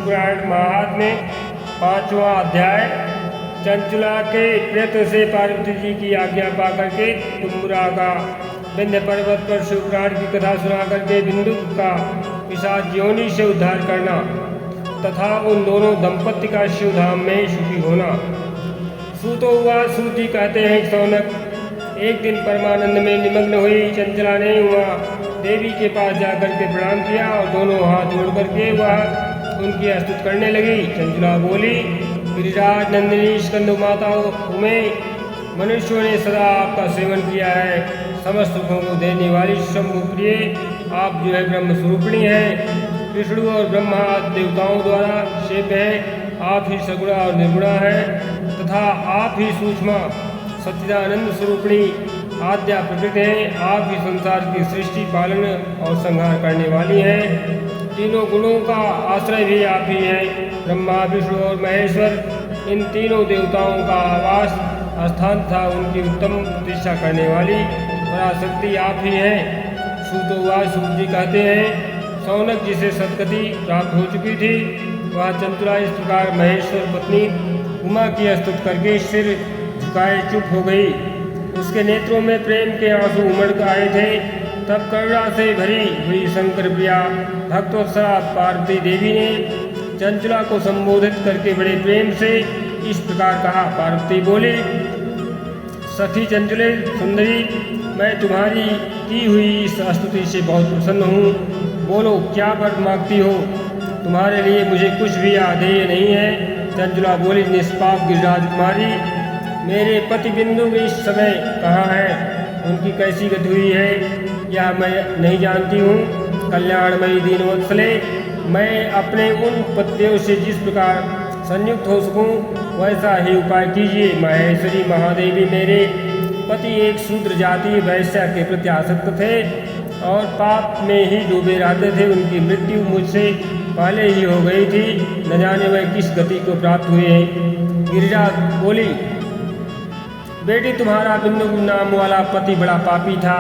शिवपुराण महात्म्य 5वां अध्याय। चंचला के प्रयत्न से पार्वती जी की आज्ञा पा करके तुम्बुरा का विंध्य पर्वत पर शिवपुराण की कथा सुना करके बिंदु का पिशाच योनि से उद्धार करना तथा उन दोनों दंपत्ति का शिवधाम में सुखी होना। सूतो हुआ। सूत जी कहते हैं सौनक एक दिन परमानंद में निमग्न हुई चंचला ने वह देवी के पास जाकर के प्रणाम किया और दोनों हाथ जोड़ करके वह उनकी स्तुति करने लगी। चंचला बोली, गिरिराज नंदिनी स्कंद माता उमे, मनुष्यों ने सदा आपका सेवन किया है। समस्त सुखों को देने वाली शंभु प्रिय आप जो है ब्रह्म स्वरूपिणी हैं। विष्णु और ब्रह्मा देवताओं द्वारा सेव्य है। आप ही सगुणा और निर्गुणा है तथा आप ही सूक्ष्म सच्चिदानंद स्वरूपिणी आद्या प्रकृति हैं। आप ही संसार की सृष्टि पालन और संहार करने वाली हैं। तीनों गुणों का आश्रय भी आप ही हैं। ब्रह्मा विष्णु और महेश्वर इन तीनों देवताओं का आवास स्थान था। उनकी उत्तम प्रतिष्ठा करने वाली पराशक्ति आप ही हैं। सूतोवाच। सूत जी कहते हैं सौनक जिसे सदगति प्राप्त हो चुकी थी वह चंचला इस प्रकार महेश्वर पत्नी उमा की स्तुति करके सिर झुकाए चुप हो गई। उसके नेत्रों में प्रेम के आंसू उमड़ आए थे। तब करुणा से भरी हुई शंकर प्रिया भक्तवत्सला पार्वती देवी ने चंचला को संबोधित करके बड़े प्रेम से इस प्रकार कहा। पार्वती बोली, सखी चंचले सुंदरी, मैं तुम्हारी की हुई इस स्तुति से बहुत प्रसन्न हूँ। बोलो क्या वर मांगती हो? तुम्हारे लिए मुझे कुछ भी आधेय नहीं है। चंचला बोली, निष्पाप गिरिराज कुमारी, मेरे पति बिंदु इस समय कहाँ हैं? उनकी कैसी गति हुई है यह मैं नहीं जानती हूँ। कल्याणमयी दीनवत्सले, मैं अपने उन पतियों से जिस प्रकार संयुक्त हो सकूँ वैसा ही उपाय कीजिए। महेश्वरी महादेवी, मेरे पति एक शूद्र जाति वैश्या के प्रति आसक्त थे और पाप में ही डूबे रहते थे। उनकी मृत्यु मुझसे पहले ही हो गई थी। न जाने वह किस गति को प्राप्त हुए हैं। गिरिजा बोली, बेटी तुम्हारा बिंदु नाम वाला पति बड़ा पापी था।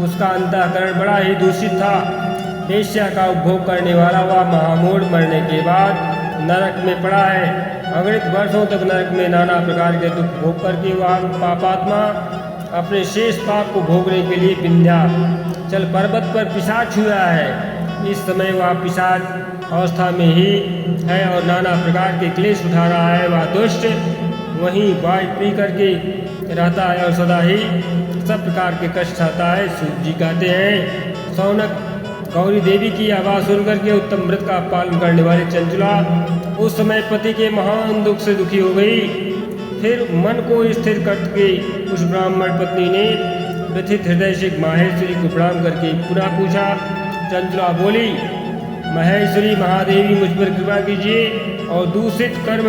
उसका अंतःकरण बड़ा ही दूषित था। वेश्या का उपभोग करने वाला वह महामूढ़ मरने के बाद नरक में पड़ा है। अगणित वर्षों तक नरक में नाना प्रकार के दुख भोग करके वह पापात्मा अपने शेष पाप को भोगने के लिए विंध्याचल पर्वत पर पिशाच हुआ है। इस समय वह पिशाच अवस्था में ही है और नाना प्रकार के क्लेश उठा रहा है। वह दुष्ट वहीं वायु पी करके रहता है और सदा ही सब प्रकार के कष्ट सहता है। सूत जी कहते हैं सौनक, गौरी देवी की आवाज़ सुनकर के उत्तम व्रत का पालन करने वाली चंचला उस समय पति के महान दुख से दुखी हो गई। फिर मन को स्थिर करके उस ब्राह्मण पत्नी ने व्यथित हृदय से माहेश्वरी को प्रणाम करके पुनः पूछा। चंचला बोली, महेश्वरी महादेवी, मुझ पर कृपा कीजिए और दूषित कर्म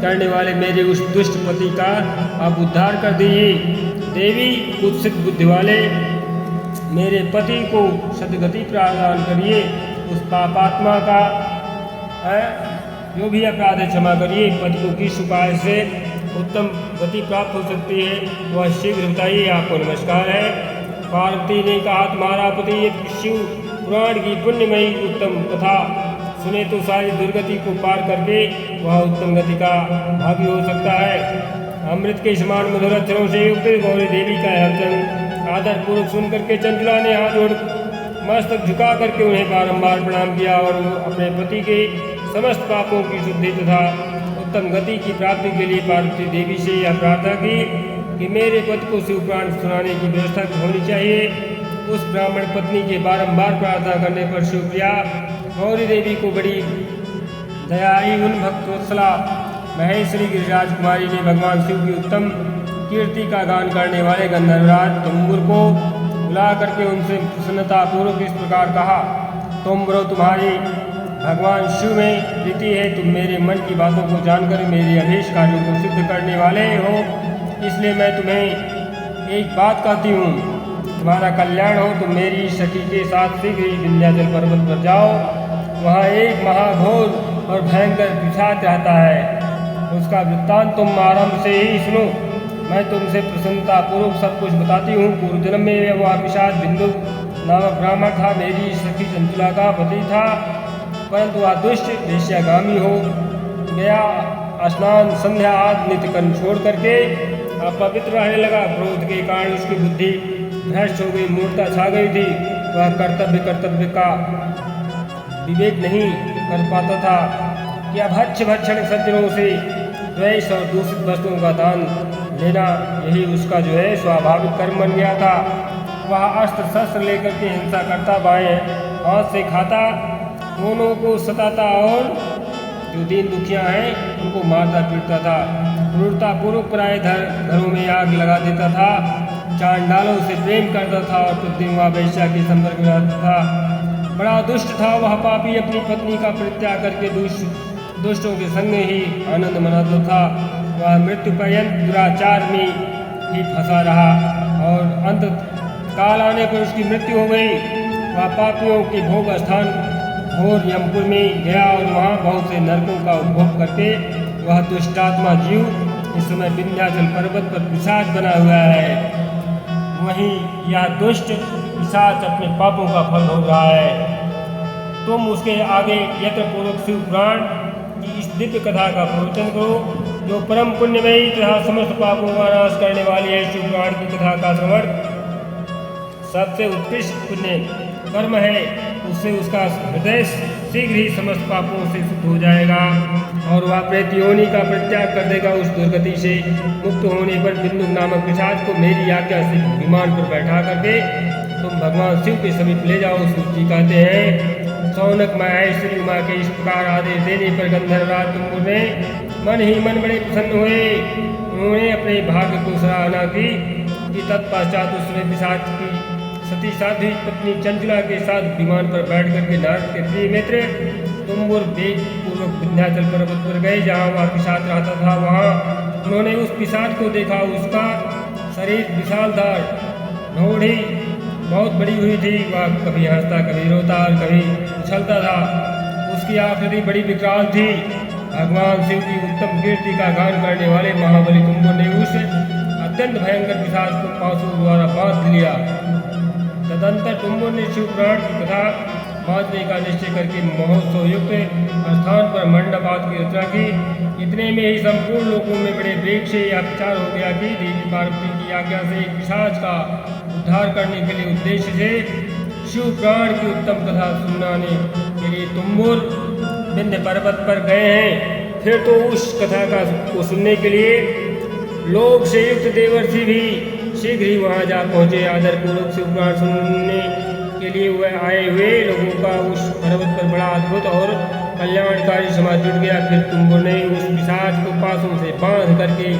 करने वाले मेरे उस दुष्ट पति का आप उद्धार कर दीजिए। देवी, कुत्सित बुद्धि वाले मेरे पति को सद्गति प्रदान करिए। उस पापात्मा का जो भी अपराध है क्षमा करिए। पति को किस उपाय से उत्तम गति प्राप्त हो सकती है वह शीघ्र बताइए। आपको नमस्कार है। पार्वती ने कहा, तुम्हारा पति शिव पुराण की पुण्यमयी उत्तम कथा सुने तो सारी दुर्गति को पार करके वह उत्तम गति का भागी हो सकता है। अमृत के समान मधुर अक्षरों से युक्त गौरी देवी का वचन आदर पूर्वक सुन करके चंचला ने हाथ जोड़ मस्तक झुका करके उन्हें बारंबार प्रणाम किया और अपने पति के समस्त पापों की शुद्धि तथा उत्तम गति की प्राप्ति के लिए पार्वती देवी से यह प्रार्थना की कि मेरे पति को शिवपुराण सुनाने की व्यवस्था होनी चाहिए। उस ब्राह्मण पत्नी के बारंबार प्रार्थना करने पर शिवप्रिया गौरी देवी को बड़ी दया आई। उन भक्तवत्सला महेश्वरी गिरिराज कुमारी ने भगवान शिव की उत्तम कीर्ति का गान करने वाले गंधर्वराज तुम्बुर को बुला करके उनसे प्रसन्नता पूर्वक इस प्रकार कहा, तुम्बुरो, तुम्हारी भगवान शिव में प्रीति है। तुम मेरे मन की बातों को जानकर मेरे अभीष्ट कार्यों को सिद्ध करने वाले हो, इसलिए मैं तुम्हें एक बात कहती हूँ, तुम्हारा कल्याण हो। तुम मेरी सखी के साथ शीघ्र ही विंध्याचल पर्वत पर जाओ। वहाँ एक महाघोर और भयंकर पिशाच रहता है। उसका वृत्तांत तुम आरंभ से ही सुनो। मैं तुमसे प्रसन्नतापूर्वक सब कुछ बताती हूँ। पूर्व जन्म में वह पिशाच बिंदु नामक ब्राह्मण था। मेरी सखी चंचला का पति था। परंतु वह दुष्ट वेश्यागामी हो गया। स्नान संध्या आदि नित्य कर्म छोड़ करके अपवित्र रहने लगा। क्रोध के कारण उसकी बुद्धि भ्रष्ट हो गई, मूर्खता छा गई थी। वह कर्तव्य का विवेक नहीं कर पाता था। क्या भक्षण सज्जनों से द्वेष और दूषित वस्तुओं का दान लेना, यही उसका जो है स्वाभाविक कर्म बन गया था। वह अस्त्र शस्त्र लेकर के हिंसा करता, बाएं हाथ से खाता, दोनों को सताता और जो दीन दुखिया हैं उनको मारता पीटता था। क्रूरतापूर्वक पराये घरों में आग लगा देता था, चांडालों से प्रेम करता था और प्रतिदिन वह वेश्या के संपर्क में रहता था। बड़ा दुष्ट था वह पापी, अपनी पत्नी का परित्याग करके दुष्टों के संग ही आनंद मनाता था। वह मृत्यु पर्यंत दुराचार में ही फंसा रहा और अंत काल आने पर उसकी मृत्यु हो गई। वह पापियों के भोग स्थान घोर यमपुर में गया और वहाँ बहुत से नरकों का उपभोग करके वह दुष्टात्मा जीव इस समय विंध्याचल पर्वत पर पिशाच बना हुआ है। वहीं यह दुष्ट पिशाच अपने पापों का फल भोग रहा है। तुम उसके आगे यत्नपूर्वक शिव पुराण की इस दिव्य कथा का प्रवचन करो, जो परम पुण्यमयी तथा समस्त पापों का नाश करने वाली है। शिव पुराण की कथा का श्रवण सबसे उत्कृष्ट पुण्य कर्म है। उससे उसका हृदय शीघ्र ही समस्त पापों से शुद्ध हो जाएगा और वह प्रेत योनि का परित्याग कर देगा। उस दुर्गति से मुक्त होने पर बिंदु नामक पिशाच को मेरी आज्ञा से विमान पर बैठा करके तुम भगवान शिव के समीप ले जाओ। शिव जी कहते हैं, सौनक माहेश्वरी उमा के इस प्रकार आदेश देने पर गंधर्वराज तुंबुर ने मन ही मन बड़े प्रसन्न हुए। उन्होंने अपने भाग्य को सराहना की कि तत्पश्चात उसने पिशाच की सती साध्वी पत्नी चंचला के साथ विमान पर बैठ करके नारद के प्रिय मित्र तुंबुर वेग पूर्वक विंध्याचल पर्वत पर गए, जहाँ वह पिशाच रहता था। वहाँ उन्होंने उस पिशाच को देखा। उसका शरीर विशाल था, ढोढ़ी बहुत बड़ी हुई थी। वह कभी हंसता, कभी रोता और कभी उछलता था। उसकी आकृति बड़ी विकराल थी। भगवान शिव की उत्तम कीर्ति का गान करने वाले महाबली तुंबुर ने उस अत्यंत भयंकर पिशाच को पांसों द्वारा बांध लिया। तदंतर तुंबुर ने शिव पुराण की कथा बांधने का निश्चय करके महोत्सव युक्त स्थान पर मंडप आदि की रचना की। इतने में ही संपूर्ण लोगों में बड़े वेग से यह प्रचार हो गया कि देवी पार्वती की आज्ञा से एक पिशाच का उद्धार करने के लिए उद्देश्य से शिव पुराण की उत्तम कथा सुनाने के लिए तुंबुर विंध्य पर्वत पर गए हैं। फिर तो उस कथा को सुनने के लिए लोक से युक्त देवर्षि भी शीघ्र ही वहाँ जा पहुँचे। आदरपूर्वक शिव पुराण सुनने के लिए वह आए हुए लोगों का उस पर्वत पर बड़ा अद्भुत और कल्याणकारी समाज जुट गया। फिर तुंबुर ने उस पिशाच को पासों से बांध करके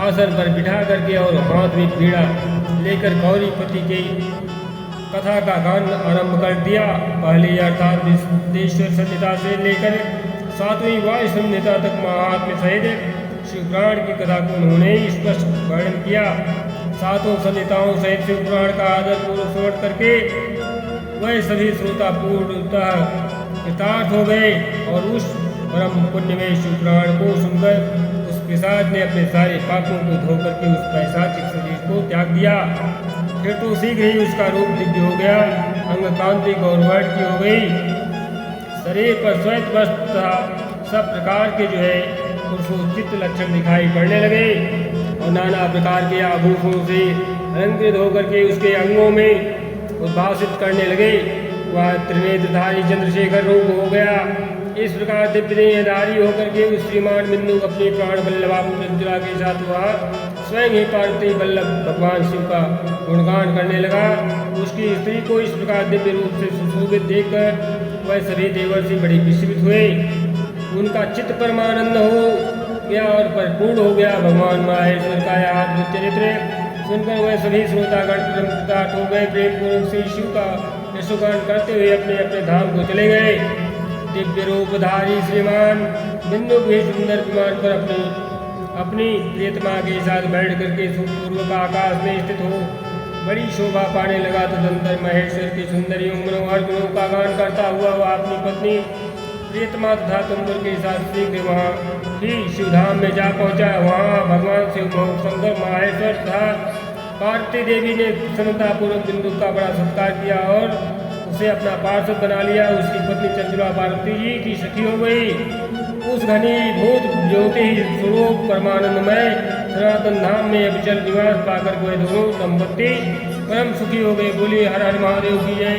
आसन पर बिठा करके और हाथ में पीड़ा लेकर गौरीपति की कथा का गान आरंभ कर दिया। पहले अर्थात विश्वेश्वर संहिता से लेकर 7वीं वायु संहिता तक महात्म्य सहित शिव पुराण की कथा को उन्होंने स्पष्ट वर्णन किया। 7 संहिताओं सहित शिव पुराण का आदरपूर्वक श्रवण करके वह सभी श्रोता पूर्णतः कृतार्थ हो गए और उस परम पुण्यमय शिव पुराण को सुनकर उस पिशाच ने अपने सारे पापों को धो करके उस पैशाचिक शरीर को त्याग दिया। फिर तो शीघ्र ही उसका रूप दिव्य हो गया, अंग कांति गौरवर्ण की हो गई। शरीर पर श्वेत वस्त्र तथा सब प्रकार के जो है पुरुषोचित लक्षण दिखाई पड़ने लगे और नाना प्रकार के आभूषणों से अलंकृत होकर के उसके अंगों में उद्भासित करने लगे। वह त्रिनेत्रधारी चंद्रशेखर रूप हो गया। इस प्रकार दिव्यदेहधारी होकर के उस श्रीमान बिंदु अपने प्राण बल्लभा चंचला के साथ वह स्वयं ही पार्वती बल्लभ भगवान शिव का गुणगान करने लगा। उसकी स्त्री को इस प्रकार दिव्य रूप से सुशोभित देखकर वह सभी देवर्षि बड़े विस्मित हुए। उनका चित्त परमानंद हो गया और परिपूर्ण हो गया। भगवान माहेश्वर का यह अद्भुत चरित्र सुनकर वह सभी श्रोतागण प्रमुख हो गए। प्रेम पूर्वक श्री शिव का यशोगान करते हुए अपने अपने धाम को चले गए। दिव्य रूपधारी श्रीमान बिंदु भी सुंदर विमान पर अपनी प्रियतमा के साथ बैठ करके सुखपूर्वक आकाश में स्थित हो बड़ी शोभा पाने लगा। तदंतर महेश्वर की सुंदरियों मनोहर गुणों का गान करता हुआ वह अपनी पत्नी प्रियतमा तथा तुंबुर के साथ शीघ्र वहाँ ही शिवधाम में जा पहुँचा। वहाँ भगवान शिव शंकर माहेश्वर तथा पार्वती देवी ने प्रसन्नतापूर्वक बिंदु का बड़ा सत्कार किया और उसे अपना पार्षद बना लिया। उसकी पत्नी चंचला पार्वती जी की सखी हो गई। उस घनीभूत ज्योति स्वरूप परमानंदमय सनातन धाम में अविचल निवास पाकर वे दोनों दंपत्ति परम सुखी हो गए। बोलिए हर हर महादेव की जय।